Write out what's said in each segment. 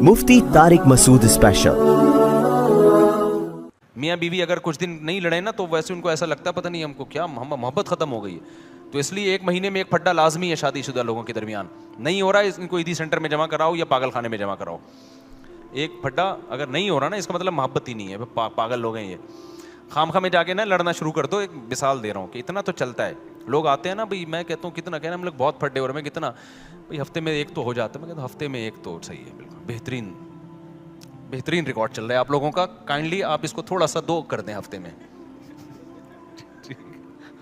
मुफ्ती Tariq Masood special. मियाँ बीवी अगर कुछ दिन नहीं लड़े ना तो वैसे उनको ऐसा लगता है पता नहीं हमको क्या मोहब्बत ख़त्म हो गई है। तो इसलिए 1 महीने में एक फड्डा लाजमी है शादीशुदा लोगों के दरमियान। नहीं हो रहा है इनको ईदी सेंटर में जमा कराओ या पागल खाने में जमा कराओ। एक फड्डा अगर नहीं हो रहा ना इसका मतलब मोहब्बत ही नहीं है, पागल लोग हैं ये। खामखा में जाके ना लड़ना शुरू कर दो। एक मिसाल दे रहा हूँ कि इतना तो चलता है। लोग आते हैं ना भाई, मैं कहता हूँ कितना कहना हम लोग बहुत फड्डे हो रहे हैं, मैं कितना भाई हफ्ते में एक तो हो जाता है। मैं कहता हूँ हफ्ते में एक तो सही है, बिल्कुल बेहतरीन रिकॉर्ड चल रहा है आप लोगों का। काइंडली आप इसको थोड़ा सा 2 कर दें हफ्ते में।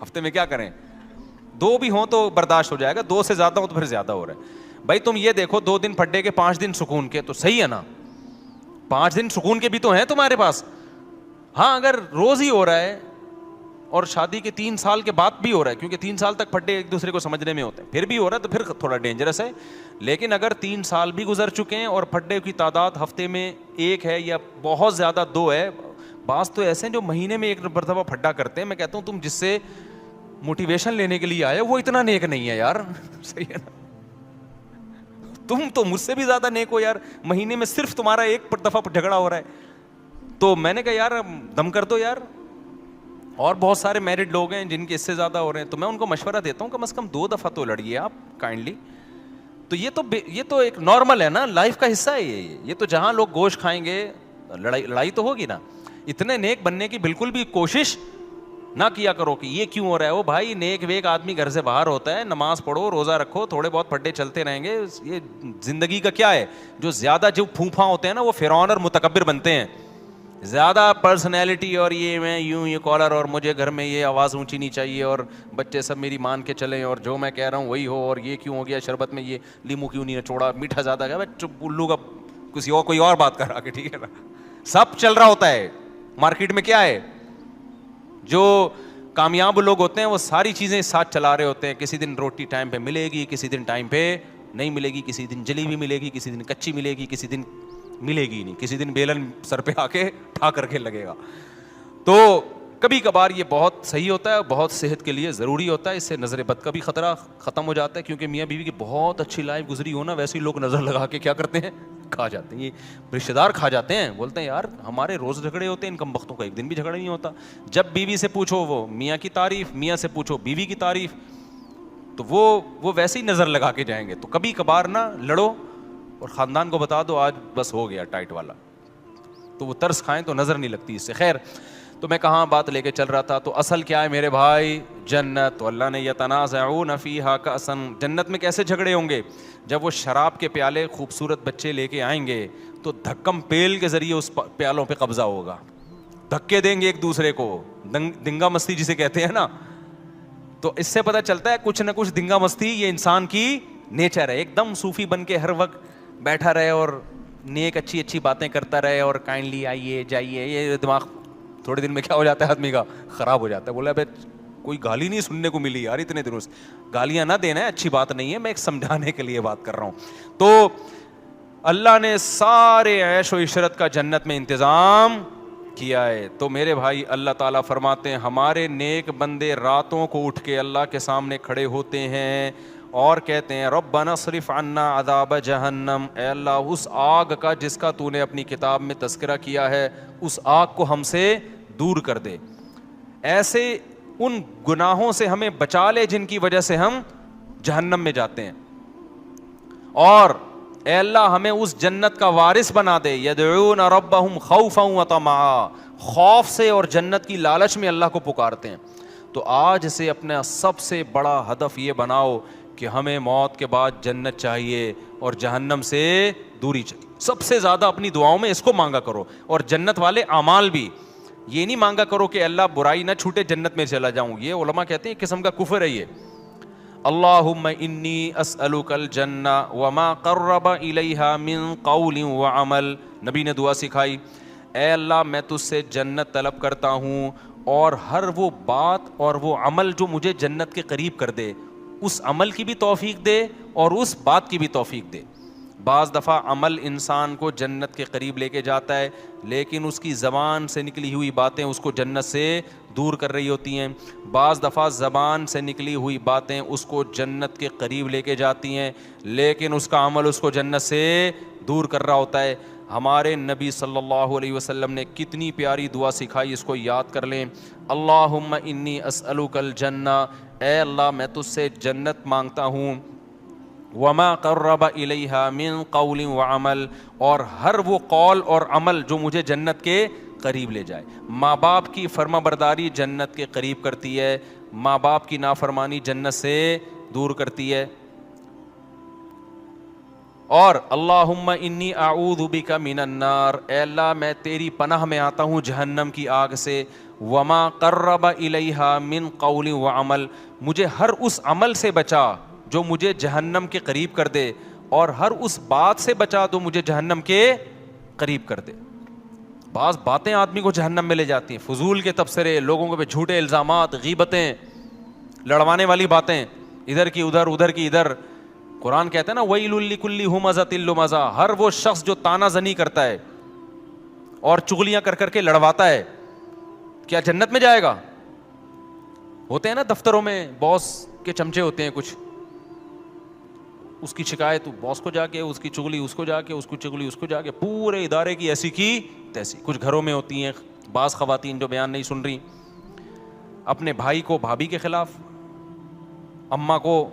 हफ्ते में क्या करें, 2 भी हो तो बर्दाश्त हो जाएगा, 2 से ज्यादा हो तो फिर ज्यादा हो रहा है। भाई तुम ये देखो 2 दिन फड्डे के 5 दिन सुकून के, तो सही है ना। 5 दिन सुकून के भी तो हैं तुम्हारे पास। हाँ अगर रोज ही हो रहा है और शादी के 3 साल के बाद भी हो रहा है, क्योंकि 3 साल तक फड्डे एक दूसरे को समझने में होते हैं, फिर भी हो रहा है तो फिर थोड़ा डेंजरस है। लेकिन अगर 3 साल भी गुजर चुके हैं और फड्डे की तादाद हफ्ते में 1 है या बहुत ज़्यादा 2 है, बास तो ऐसे हैं जो महीने में 1 मरतबा फड्डा करते हैं। मैं कहता हूँ तुम जिससे मोटिवेशन लेने के लिए आए वो इतना नेक नहीं है यार। सही है ना, तुम तो मुझसे भी ज़्यादा नेक हो यार। महीने में सिर्फ तुम्हारा 1 दफ़ा झगड़ा हो रहा है। तो मैंने कहा यार दम कर दो यार। और बहुत सारे मैरिड लोग हैं जिनके इससे ज़्यादा हो रहे हैं, तो मैं उनको मशवरा देता हूँ कम से कम 2 दफ़ा तो लड़िए आप काइंडली। तो ये तो एक नॉर्मल है ना, लाइफ का हिस्सा है ये तो जहाँ लोग गोश्त खाएंगे लड़ाई तो होगी ना। इतने नेक बनने की बिल्कुल भी कोशिश ना किया करो कि ये क्यों हो रहा है। वो भाई नेक वेक आदमी घर से बाहर होता है, नमाज पढ़ो, रोज़ा रखो, थोड़े बहुत फड्डे चलते रहेंगे। ये ज़िंदगी का क्या है। जो ज़्यादा जो फूफा होते हैं ना वो फिरौन और मुतकब्बिर बनते हैं। ज़्यादा पर्सनैलिटी और ये मैं यूं ये कॉलर और मुझे घर में ये आवाज़ ऊंची नहीं चाहिए और बच्चे सब मेरी मान के चलें और जो मैं कह रहा हूँ वही हो, और ये क्यों हो गया, शरबत में ये लीमू क्यों नहीं छोड़ा, मीठा ज़्यादा गया, मैं चुप उल्लू का किसी और कोई और बात कर आके, ठीक है ना। सब चल रहा होता है मार्केट में। क्या है, जो कामयाब लोग होते हैं वो सारी चीज़ें साथ चला रहे होते हैं। किसी दिन रोटी टाइम पे मिलेगी, किसी दिन टाइम पे नहीं मिलेगी, किसी दिन जली हुई मिलेगी, किसी दिन कच्ची मिलेगी, किसी दिन मिलेगी ही नहीं, किसी दिन बेलन सर पे आके ठा करके लगेगा। तो कभी कभार ये बहुत सही होता है, बहुत सेहत के लिए ज़रूरी होता है। इससे नज़र बद का भी ख़तरा ख़त्म हो जाता है, क्योंकि मियाँ बीवी की बहुत अच्छी लाइफ गुजरी हो ना, वैसे ही लोग नज़र लगा के क्या करते हैं, खा जाते हैं। ये रिश्तेदार खा जाते हैं, बोलते हैं यार हमारे रोज़ झगड़े होते हैं, इन कम वक्तों का एक दिन भी झगड़ा नहीं होता। जब बीवी से पूछो वो मियाँ की तारीफ़, मियाँ से पूछो बीवी की तारीफ़, तो वो वैसे ही नज़र लगा के जाएंगे। तो कभी कभार ना लड़ो और ख़ानदान को बता दो आज बस हो गया टाइट वाला, तो वो तरस खाएं तो नज़र नहीं लगती इससे। खैर, तो मैं कहाँ बात लेके चल रहा था। तो असल क्या है मेरे भाई, जन्नत। तो अल्लाह ने यतनाज़ऊन फ़ीहा कअसन, जन्नत में कैसे झगड़े होंगे, जब वो शराब के प्याले खूबसूरत बच्चे लेके आएंगे तो धक्कम पेल के ज़रिए उस प्यालों पे कब्ज़ा होगा, धक्के देंगे एक दूसरे को, दिंगा मस्ती जिसे कहते हैं ना। तो इससे पता चलता है कुछ ना कुछ दिंगा मस्ती ये इंसान की नेचर है। एकदम सूफी बन के हर वक्त बैठा रहे और नेक अच्छी अच्छी बातें करता रहे और काइंडली आइए जाइए, ये दिमाग थोड़े दिन में क्या हो जाता है आदमी का, ख़राब हो जाता है। बोला अबे कोई गाली नहीं सुनने को मिली यार इतने दिनों से। गालियाँ ना देना है, अच्छी बात नहीं है, मैं एक समझाने के लिए बात कर रहा हूँ। तो अल्लाह ने सारे ऐश व इशरत का जन्नत में इंतज़ाम किया है। तो मेरे भाई अल्लाह ताला फरमाते हैं हमारे नेक बंदे रातों को उठ के अल्लाह के सामने खड़े होते हैं और कहते हैं रब्बना सरिफ अन्ना अज़ाब जहन्नम, ऐ अल्लाह उस आग का जिसका तूने अपनी किताब में तज़किरा किया है उस आग को हमसे दूर कर दे। ऐसे उन गुनाहों से हमें बचा ले जिनकी वजह से हम जहन्नम में जाते हैं, और ऐ अल्लाह हमें उस जन्नत का वारिस बना दे। यदऊन रब्बहुम खौफन व तमा, खौफ से और जन्नत की लालच में अल्लाह को पुकारते हैं। तो आज से अपना सबसे बड़ा हदफ ये बनाओ कि हमें मौत के बाद जन्नत चाहिए और जहन्नम से दूरी चाहिए। सबसे ज़्यादा अपनी दुआओं में इसको मांगा करो, और जन्नत वाले अमाल भी। ये नहीं मांगा करो कि अल्लाह बुराई ना छूटे जन्नत में चला जाऊँ, ये उलमा कहते हैं किस्म का कुफ्र है ये। अल्लाहुम्मा इन्नी अस्अलुकल जन्ना वमा क़र्रबा इलैहा मिन क़ौलिन व अमल, नबी ने दुआ सिखाई, ऐ अल्लाह मैं तुझसे जन्नत तलब करता हूँ और हर वो बात और वो अमल जो मुझे जन्नत के करीब कर दे, उस अमल की भी तौफीक दे और उस बात की भी तौफीक दे। बाज़ दफ़ा अमल इंसान को जन्नत के करीब लेके जाता है, लेकिन उसकी ज़बान से निकली हुई बातें उसको जन्नत से दूर कर रही होती हैं। बाज़ दफ़ा ज़बान से निकली हुई बातें उसको जन्नत के करीब लेके जाती हैं, लेकिन उसका अमल उसको जन्नत से دور کر رہا ہوتا ہے. ہمارے نبی صلی اللہ علیہ وسلم نے کتنی پیاری دعا سکھائی, اس کو یاد کر لیں. اللہم انی اسألک الجنہ, اے اللہ میں تجھ سے جنت مانگتا ہوں. وما قرب الیہا من قول وعمل, اور ہر وہ قول اور عمل جو مجھے جنت کے قریب لے جائے. ماں باپ کی فرما برداری جنت کے قریب کرتی ہے, ماں باپ کی نافرمانی جنت سے دور کرتی ہے. اور اللہم انی اعوذ بک من النار, اے اللہ میں تیری پناہ میں آتا ہوں جہنم کی آگ سے. وما قرب الیہا من قول وعمل, مجھے ہر اس عمل سے بچا جو مجھے جہنم کے قریب کر دے, اور ہر اس بات سے بچا جو مجھے جہنم کے قریب کر دے. بعض باتیں آدمی کو جہنم میں لے جاتی ہیں, فضول کے تبصرے, لوگوں کے پہ جھوٹے الزامات, غیبتیں, لڑوانے والی باتیں, ادھر کی ادھر ادھر کی ادھر. قرآن کہتا ہے نا ویل لکل ہمزۃ لمزہ, ہر وہ شخص جو تانا زنی کرتا ہے اور چغلیاں کر کر کے لڑواتا ہے, کیا جنت میں جائے گا؟ ہوتے ہیں نا دفتروں میں باس کے چمچے ہوتے ہیں کچھ, اس کی شکایت باس کو جا کے, اس کی چغلی اس کو جا کے, اس کی چغلی اس کو جا کے, پورے ادارے کی ایسی کی تیسی. کچھ گھروں میں ہوتی ہیں بعض خواتین جو بیان نہیں سن رہی, اپنے بھائی کو بھابھی کے خلاف, اماں کو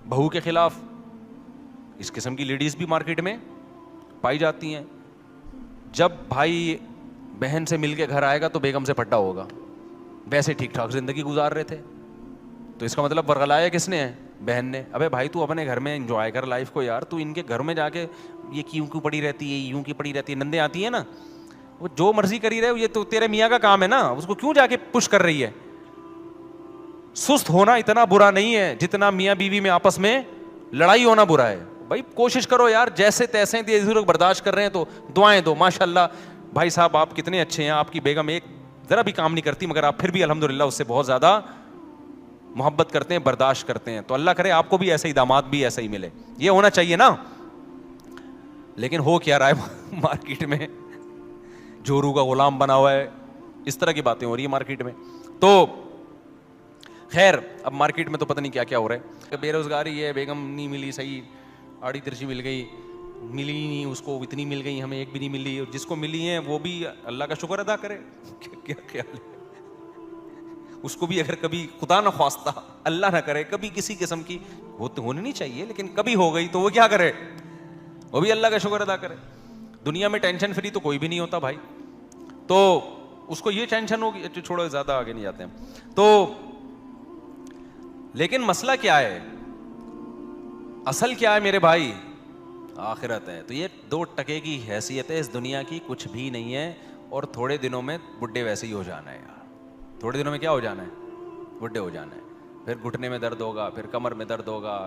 بہو کے خلاف. اس قسم کی لیڈیز بھی مارکیٹ میں پائی جاتی ہیں. جب بھائی بہن سے مل کے گھر آئے گا تو بیگم سے پھٹا ہوگا, ویسے ٹھیک ٹھاک زندگی گزار رہے تھے, تو اس کا مطلب ورغلایا کس نے ہے؟ بہن نے. ابے بھائی تو اپنے گھر میں انجوائے کر لائف کو یار, تو ان کے گھر میں جا کے یہ کیوں پڑی رہتی ہے, یوں کی پڑی رہتی ہے, نندیں آتی ہیں نا, وہ جو مرضی کری رہے, یہ تو تیرے میاں کا کام ہے نا, اس کو کیوں جا کے پش کر رہی ہے. سست ہونا اتنا برا نہیں ہے جتنا میاں بیوی میں آپس میں لڑائی ہونا برا ہے. بھائی کوشش کرو یار, جیسے تیسے لوگ برداشت کر رہے ہیں تو دعائیں دو. ماشاء اللہ بھائی صاحب آپ کتنے اچھے ہیں, آپ کی بیگم ایک ذرا بھی کام نہیں کرتی, مگر آپ پھر بھی الحمدللہ اس سے بہت زیادہ محبت کرتے ہیں, برداشت کرتے ہیں. تو اللہ کرے آپ کو بھی ایسے ہی داماد بھی ایسا ہی ملے, یہ ہونا چاہیے نا. لیکن ہو کیا رہا ہے مارکیٹ میں, جورو کا غلام بنا ہوا ہے, اس طرح کی باتیں ہو رہی ہیں مارکیٹ میں. تو خیر اب مارکیٹ میں تو پتہ نہیں کیا کیا ہو رہا ہے. بے روزگاری ہے, بیگم نہیں ملی صحیح, آڑی ترچی مل گئی, ملی ہی نہیں اس کو, اتنی مل گئی ہمیں ایک بھی نہیں ملی. اور جس کو ملی ہیں وہ بھی اللہ کا شکر ادا کرے. کیا خیال ہے, اس کو بھی اگر کبھی خدا نہ خواستہ اللہ نہ کرے کبھی کسی قسم کی ہونی نہیں چاہیے, لیکن کبھی ہو گئی تو وہ کیا کرے, وہ بھی اللہ کا شکر ادا کرے. دنیا میں ٹینشن فری تو کوئی بھی نہیں ہوتا بھائی, تو اس کو یہ ٹینشن ہوگی. چھوڑو زیادہ آگے نہیں جاتے ہیں. تو لیکن مسئلہ کیا ہے, اصل کیا ہے میرے بھائی, آخرت ہے. تو یہ 2 ٹکے کی حیثیت ہے اس دنیا کی, کچھ بھی نہیں ہے. اور تھوڑے دنوں میں بڈھے ویسے ہی ہو جانا ہے یار, تھوڑے دنوں میں کیا ہو جانا ہے, بڈھے ہو جانا ہے. پھر گھٹنے میں درد ہوگا, پھر کمر میں درد ہوگا,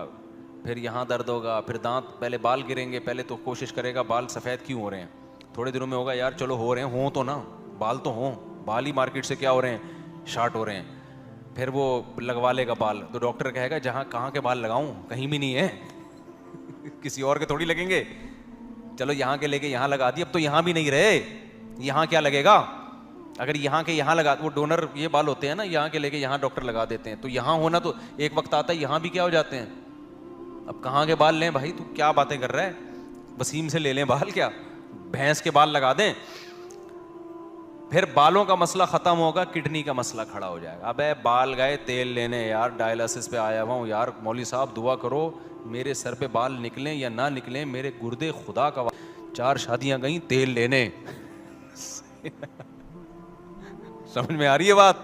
پھر یہاں درد ہوگا, پھر دانت, پہلے بال گریں گے, پہلے تو کوشش کرے گا بال سفید کیوں ہو رہے ہیں. تھوڑے دنوں میں ہوگا یار چلو ہو رہے ہیں, ہوں تو نا, بال تو ہوں, بال ہی مارکیٹ سے کیا ہو رہے ہیں, شارٹ ہو رہے ہیں. پھر وہ لگوا لے گا بال, تو ڈاکٹر کہے گا جہاں کہاں کے بال لگاؤں, کہیں بھی نہیں ہے, کسی اور کے تھوڑی لگیں گے, چلو یہاں کے لے کے یہاں لگا دی, اب تو یہاں بھی نہیں رہے, یہاں کیا لگے گا. اگر یہاں کے یہاں لگا, وہ ڈونر یہ بال ہوتے ہیں نا, یہاں کے لے کے یہاں ڈاکٹر لگا دیتے ہیں, تو یہاں ہونا تو ایک وقت آتا ہے یہاں بھی کیا ہو جاتے ہیں. اب کہاں کے بال لیں بھائی, تو کیا باتیں کر رہا ہے, وسیم سے لے لیں بال, کیا بھینس کے بال لگا دیں. پھر بالوں کا مسئلہ ختم ہوگا, کڈنی کا مسئلہ کھڑا ہو جائے گا. ابے بال گئے تیل لینے یار, ڈائلسس پہ آیا ہوا ہوں یار, مولوی صاحب دعا کرو میرے سر پہ بال نکلیں یا نہ نکلیں, میرے گردے خدا کا 4 شادیاں گئیں تیل لینے. سمجھ میں آ رہی ہے بات,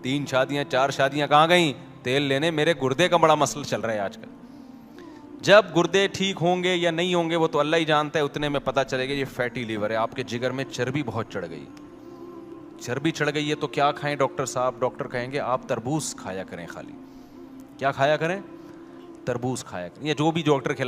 3 شادیاں 4 شادیاں کہاں گئیں, تیل لینے. میرے گردے کا بڑا مسئلہ چل رہا ہے آج کل. جب گردے ٹھیک ہوں گے یا نہیں ہوں گے وہ تو اللہ ہی جانتا ہے, اتنے میں پتہ چلے گا یہ فیٹی لیور ہے, آپ کے جگر میں چربی بہت چڑھ گئی. چربی چڑھ گئی ہے تو کیا کھائیں ڈاکٹر صاحب, ڈاکٹر کہیں گے آپ تربوز کھایا کریں, خالی کیا کھایا کریں, تربوز کھایا کریں, یا جو بھی ڈاکٹر